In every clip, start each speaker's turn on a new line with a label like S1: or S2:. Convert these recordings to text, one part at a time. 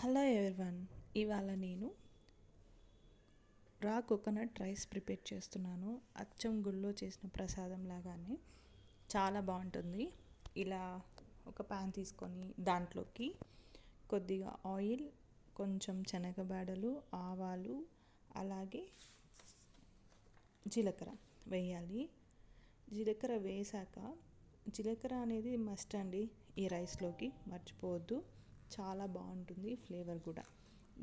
S1: Hello everyone, ఇవాళ నేను రా కోకోనట్ రైస్ ప్రిపేర్ చేస్తున్నాను. అచ్చం గుళ్ళో చేసిన ప్రసాదం లాగానే చాలా బాగుంటుంది. ఇలా ఒక ప్యాన్ తీసుకొని దాంట్లోకి కొద్దిగా ఆయిల్, కొంచెం శనగబేడలు, ఆవాలు, అలాగే జీలకర్ర వేయాలి. జీలకర్ర వేసాక, జీలకర్ర అనేది మస్ట్ అండి ఈ రైస్లోకి, మర్చిపోవద్దు. చాలా బాగుంటుంది ఫ్లేవర్ కూడా.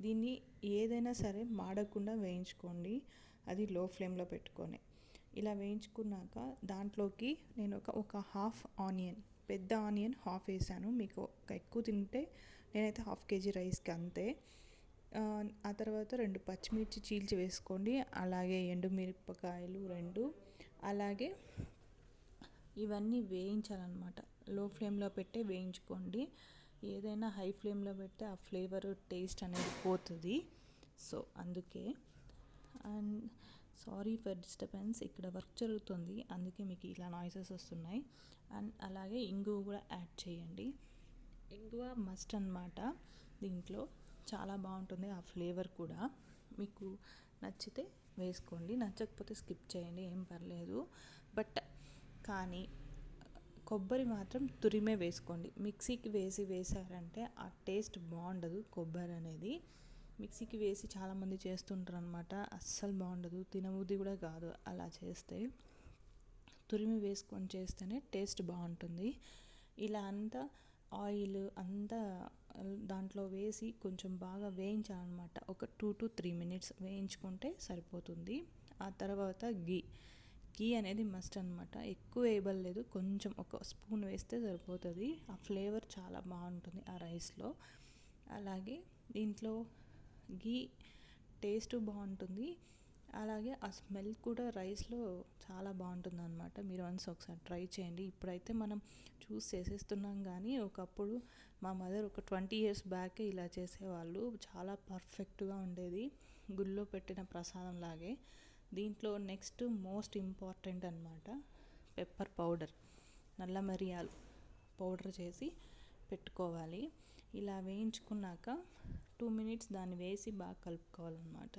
S1: దీన్ని ఏదైనా సరే మాడకుండా వేయించుకోండి, అది లో ఫ్లేమ్లో పెట్టుకొని. ఇలా వేయించుకున్నాక దాంట్లోకి నేను ఒక హాఫ్ ఆనియన్, పెద్ద ఆనియన్ హాఫ్ వేసాను. మీకు ఒక ఎక్కువ తింటే నేనైతే హాఫ్ కేజీ రైస్కి అంతే. ఆ తర్వాత 2 పచ్చిమిర్చి చీల్చి వేసుకోండి, అలాగే ఎండుమిరపకాయలు 2, అలాగే ఇవన్నీ వేయించాలన్నమాట. లో ఫ్లేమ్లో పెట్టే వేయించుకోండి. ఏదైనా హై ఫ్లేమ్లో పెడితే ఆ ఫ్లేవర్ టేస్ట్ అనేది పోతుంది. సో అందుకే. అండ్ సారీ ఫర్ డిస్టర్బెన్స్, ఇక్కడ వర్క్ జరుగుతుంది, అందుకే మీకు ఇలా నాయిసెస్ వస్తున్నాయి. అండ్ అలాగే ఇంగువ కూడా యాడ్ చేయండి. ఇంగువ మస్ట్ అన్నమాట దీంట్లో, చాలా బాగుంటుంది ఆ ఫ్లేవర్ కూడా. మీకు నచ్చితే వేసుకోండి, నచ్చకపోతే స్కిప్ చేయండి, ఏం పర్లేదు. బట్ కానీ కొబ్బరి మాత్రం తురిమే వేసుకోండి. మిక్సీకి వేసారంటే ఆ టేస్ట్ బాగుండదు. కొబ్బరి అనేది మిక్సీకి వేసి చాలామంది చేస్తుంటారు అనమాట, అస్సలు బాగుండదు, తినబుద్ధి కూడా కాదు అలా చేస్తే. తురిమి వేసుకొని చేస్తేనే టేస్ట్ బాగుంటుంది. ఇలా అంతా ఆయిల్ అంతా దాంట్లో వేసి కొంచెం బాగా వేయించాలన్నమాట. ఒక 2 to 3 minutes వేయించుకుంటే సరిపోతుంది. ఆ తర్వాత గీ అనేది మస్ట్ అనమాట. ఎక్కువ వేయబడలేదు, కొంచెం ఒక స్పూన్ వేస్తే సరిపోతుంది. ఆ ఫ్లేవర్ చాలా బాగుంటుంది ఆ రైస్లో. అలాగే దీంట్లో గీ టేస్ట్ బాగుంటుంది, అలాగే ఆ స్మెల్ కూడా రైస్లో చాలా బాగుంటుంది అనమాట. మీరు ఒకసారి ట్రై చేయండి. ఇప్పుడైతే మనం చూస్ చేసేస్తున్నాం, కానీ ఒకప్పుడు మా మదర్ ఒక 20 years బ్యాక్ ఇలా చేసేవాళ్ళు. చాలా పర్ఫెక్ట్గా ఉండేది, గుళ్ళో పెట్టిన ప్రసాదం లాగే. దీంట్లో నెక్స్ట్ మోస్ట్ ఇంపార్టెంట్ అనమాట పెప్పర్ పౌడర్, నల్ల మిరియాలు పౌడర్ చేసి పెట్టుకోవాలి. ఇలా వేయించుకున్నాక 2 minutes దాన్ని వేసి బాగా కలుపుకోవాలన్నమాట.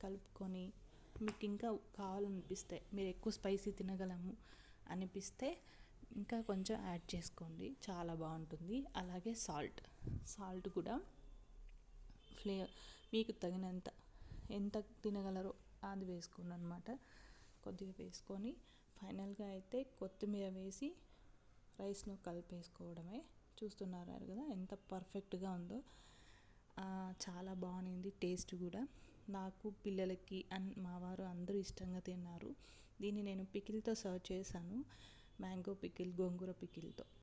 S1: కలుపుకొని మీకు ఇంకా కావాలనిపిస్తే, మీరు ఎక్కువ స్పైసీ తినగలము అనిపిస్తే ఇంకా కొంచెం యాడ్ చేసుకోండి, చాలా బాగుంటుంది. అలాగే సాల్ట్ కూడా మీకు తగినంత, ఎంత తినగలరో అది వేసుకోండి అనమాట. కొద్దిగా వేసుకొని ఫైనల్గా అయితే కొత్తిమీర వేసి రైస్లో కలిపేసుకోవడమే. చూస్తున్నారు కదా ఎంత పర్ఫెక్ట్గా ఉందో. చాలా బాగుంది టేస్ట్ కూడా. నాకు, పిల్లలకి అండ్ మా వారు అందరూ ఇష్టంగా తిన్నారు. దీన్ని నేను పికిల్తో సర్వ్ చేశాను, మ్యాంగో పికిల్, గోంగూర పికిల్తో.